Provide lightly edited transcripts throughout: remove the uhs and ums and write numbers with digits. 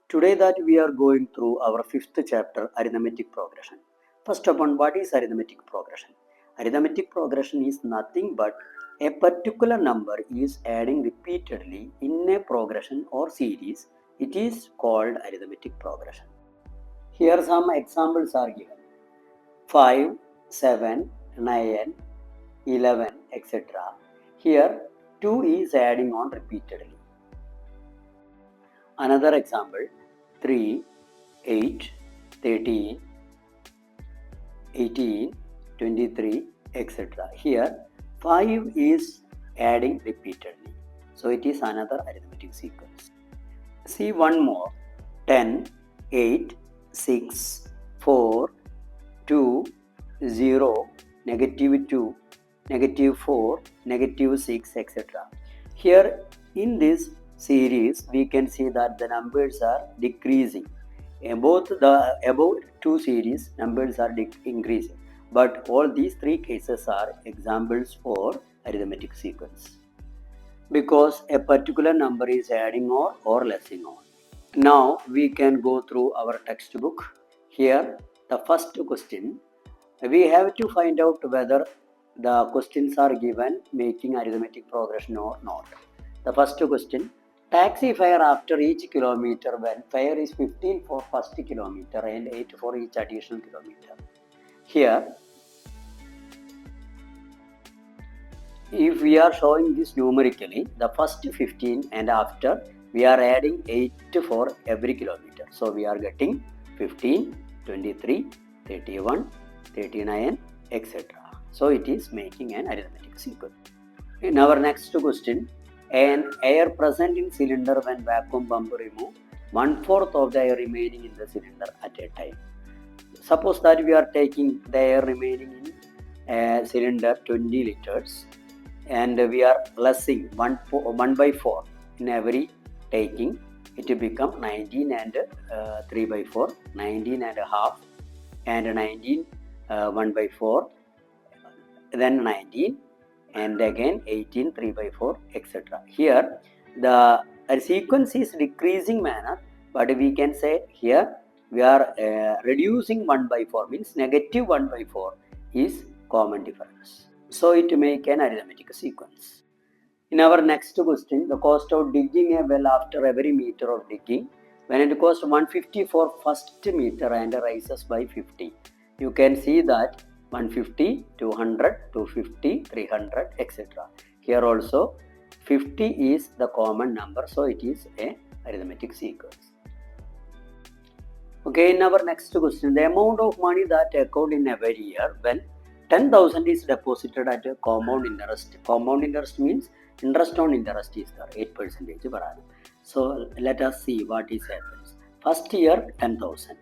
Today that we are going through our fifth chapter, arithmetic progression. First of all, what is arithmetic progression? Arithmetic progression is nothing but a particular number is adding repeatedly in a progression or series. It is called arithmetic progression. Here some examples are given. 5, 7, 9, 11, etc. Here 2 is adding on repeatedly. Another example, 3, 8, 13, 18, 23, etc. Here 5 is adding repeatedly. So it is another arithmetic sequence. See one more, 10, 8, 6, 4, 2, 0, negative 2, negative 4, negative 6, etc. Here in this series we can see that the numbers are decreasing. Both the above two series numbers are increasing, but all these three cases are examples for arithmetic sequence because a particular number is adding or lessing on. Now we can go through our textbook. Here the first question, we have to find out whether the questions are given making arithmetic progression or not. The first question, taxi fare after each kilometer when fare is 15 for first kilometer and 8 for each additional kilometer. Here, if we are showing this numerically, the first 15 and after we are adding 8 for every kilometer. So we are getting 15, 23, 31, 39, etc. So it is making an arithmetic sequence. In our next question, an air present in cylinder when vacuum pump remove 1/4 of the air remaining in the cylinder at a time. Suppose that we are taking the air remaining in a cylinder 20 liters and we are lessing 1 by 4 in every taking. It will become 19 and 3 by 4, 19 and a half and 19 1 by 4, then 19 and again 18 3 by 4, etc. Here the sequence is decreasing manner, but we can say here we are reducing 1 by 4 means negative 1 by 4 is common difference. So it make an arithmetic sequence. In our next question, the cost of digging a well after every meter of digging, when it costs 150 for first meter and rises by 50. You can see that 150, 200, 250, 300, etc. Here also 50 is the common number, so it is a arithmetic sequence. Okay, in our next question, the amount of money that accrued in every year when 10,000 is deposited at a compound interest. Compound interest means interest on interest is there, 8% per annum. So let us see what is happens. First year 10,000.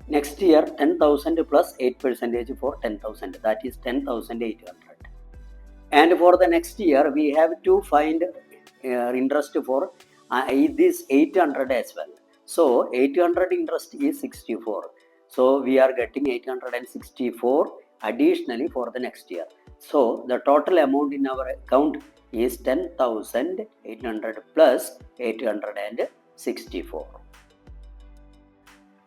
Next year 10,000 plus 8% for 10,000, that is 10,800. And for the next year we have to find interest for this 800 as well. So 800 interest is 64. So we are getting 864 additionally for the next year. So the total amount in our account is 10,800 plus 864.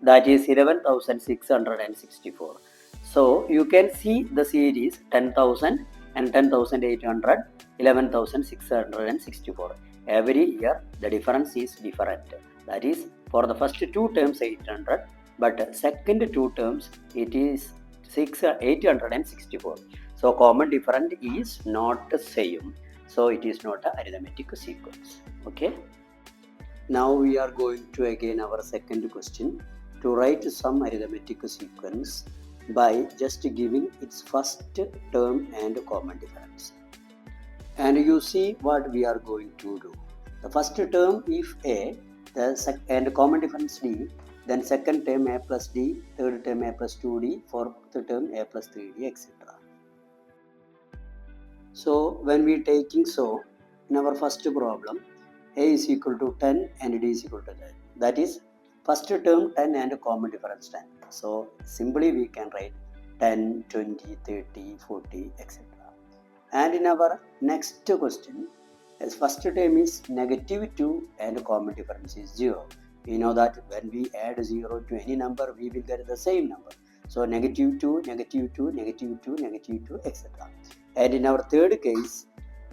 That is 11,664. So you can see the series 10,000 and 10,800, 11,664. Every year the difference is different. That is for the first two terms 800, but second two terms it is 864. So common difference is not the same. So it is not an arithmetic sequence. Okay. Now we are going to again our second question, to write some arithmetic sequence by just giving its first term and common difference. And you see what we are going to do. The first term if A, and common difference D, then second term a plus d, third term a plus 2d, fourth term a plus 3d, etc. So when we taking so, in our first problem, a is equal to 10 and d is equal to 10. That is first term 10 and common difference 10. So simply we can write 10, 20, 30, 40, etc. And in our next question, as first term is negative 2 and common difference is 0. We know that when we add 0 to any number, we will get the same number. So negative 2, negative 2, negative 2, negative 2, etc. And in our third case,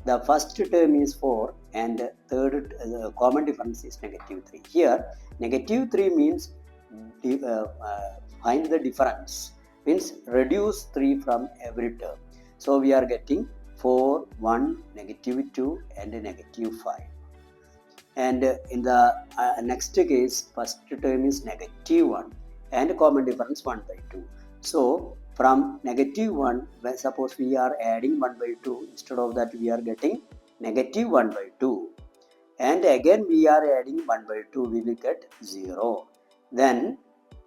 the first term is 4 and third common difference is negative 3. Here, negative 3 means find the difference, means reduce 3 from every term. So we are getting 4, 1, negative 2 and negative 5. And in the next case, first term is negative 1 and common difference 1 by 2. So from negative 1, when suppose we are adding 1 by 2, instead of that we are getting negative 1 by 2. And again we are adding 1 by 2, we will get 0. Then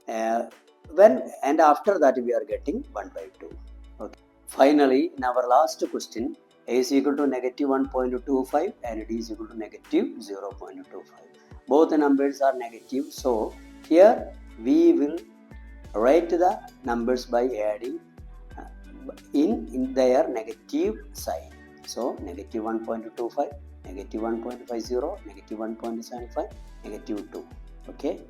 when and after that we are getting 1 by 2. Okay. Finally, in our last question, a is equal to negative 1.25 and d is equal to negative 0.25. Both the numbers are negative. So here we will write the numbers by adding in their negative sign. So negative 1.25, negative 1.50, negative 1.75, negative 2. Okay.